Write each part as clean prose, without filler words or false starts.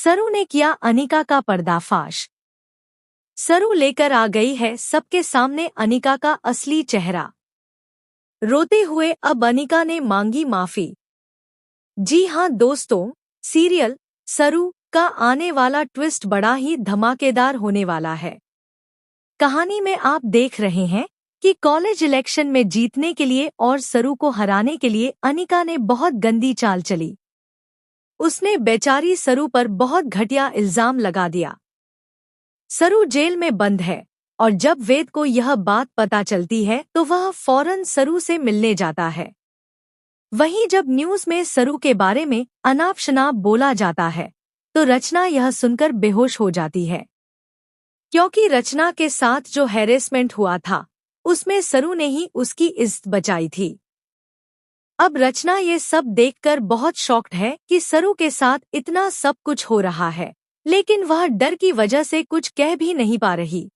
सरू ने किया अनिका का पर्दाफाश। सरू लेकर आ गई है सबके सामने अनिका का असली चेहरा। रोते हुए अब अनिका ने मांगी माफी। जी हां दोस्तों, सीरियल सरू का आने वाला ट्विस्ट बड़ा ही धमाकेदार होने वाला है। कहानी में आप देख रहे हैं कि कॉलेज इलेक्शन में जीतने के लिए और सरू को हराने के लिए अनिका ने बहुत गंदी चाल चली। उसने बेचारी सरू पर बहुत घटिया इल्जाम लगा दिया। सरू जेल में बंद है और जब वेद को यह बात पता चलती है तो वह फौरन सरू से मिलने जाता है। वहीं जब न्यूज़ में सरू के बारे में अनाप शनाप बोला जाता है तो रचना यह सुनकर बेहोश हो जाती है, क्योंकि रचना के साथ जो हैरेसमेंट हुआ था उसमें सरू ने ही उसकी इज्जत बचाई थी। अब रचना ये सब देखकर बहुत शॉक्ड है कि सरू के साथ इतना सब कुछ हो रहा है, लेकिन वह डर की वजह से कुछ कह भी नहीं पा रही।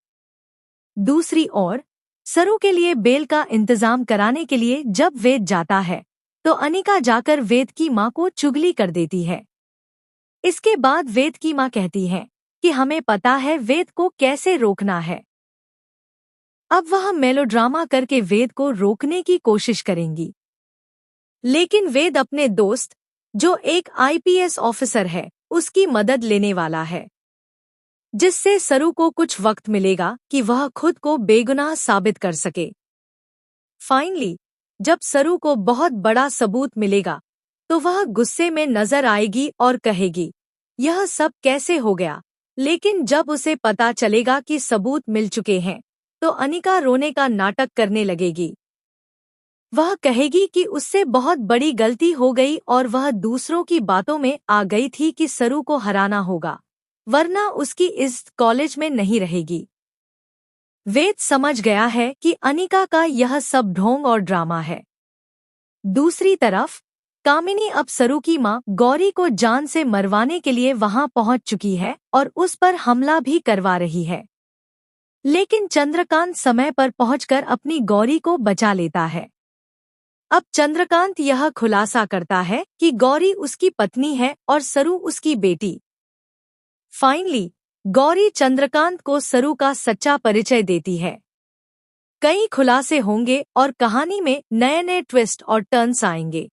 दूसरी ओर सरू के लिए बेल का इंतजाम कराने के लिए जब वेद जाता है तो अनिका जाकर वेद की माँ को चुगली कर देती है। इसके बाद वेद की माँ कहती है कि हमें पता है वेद को कैसे रोकना है। अब वह मेलोड्रामा करके वेद को रोकने की कोशिश करेंगी, लेकिन वेद अपने दोस्त जो एक आईपीएस ऑफिसर है उसकी मदद लेने वाला है, जिससे सरू को कुछ वक्त मिलेगा कि वह खुद को बेगुनाह साबित कर सके। फाइनली जब सरू को बहुत बड़ा सबूत मिलेगा तो वह गुस्से में नजर आएगी और कहेगी यह सब कैसे हो गया। लेकिन जब उसे पता चलेगा कि सबूत मिल चुके हैं तो अनिका रोने का नाटक करने लगेगी। वह कहेगी कि उससे बहुत बड़ी गलती हो गई और वह दूसरों की बातों में आ गई थी कि सरू को हराना होगा, वरना उसकी इज्जत कॉलेज में नहीं रहेगी। वेद समझ गया है कि अनिका का यह सब ढोंग और ड्रामा है। दूसरी तरफ कामिनी अब सरू की मां गौरी को जान से मरवाने के लिए वहां पहुंच चुकी है और उस पर हमला भी करवा रही है, लेकिन चंद्रकांत समय पर पहुंचकर अपनी गौरी को बचा लेता है। अब चंद्रकांत यह खुलासा करता है कि गौरी उसकी पत्नी है और सरू उसकी बेटी। फाइनली गौरी चंद्रकांत को सरू का सच्चा परिचय देती है। कई खुलासे होंगे और कहानी में नए नए ट्विस्ट और टर्न्स आएंगे।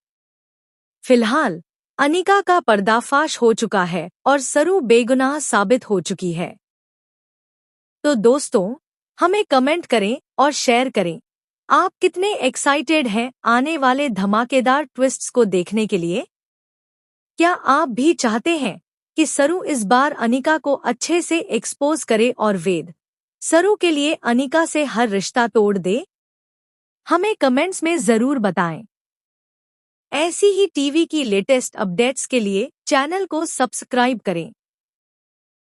फिलहाल अनिका का पर्दाफाश हो चुका है और सरू बेगुनाह साबित हो चुकी है। तो दोस्तों, हमें कमेंट करें और शेयर करें, आप कितने एक्साइटेड हैं आने वाले धमाकेदार ट्विस्ट्स को देखने के लिए? क्या आप भी चाहते हैं कि सरू इस बार अनिका को अच्छे से एक्सपोज करे और वेद सरू के लिए अनिका से हर रिश्ता तोड़ दे? हमें कमेंट्स में जरूर बताएं। ऐसी ही टीवी की लेटेस्ट अपडेट्स के लिए चैनल को सब्सक्राइब करें।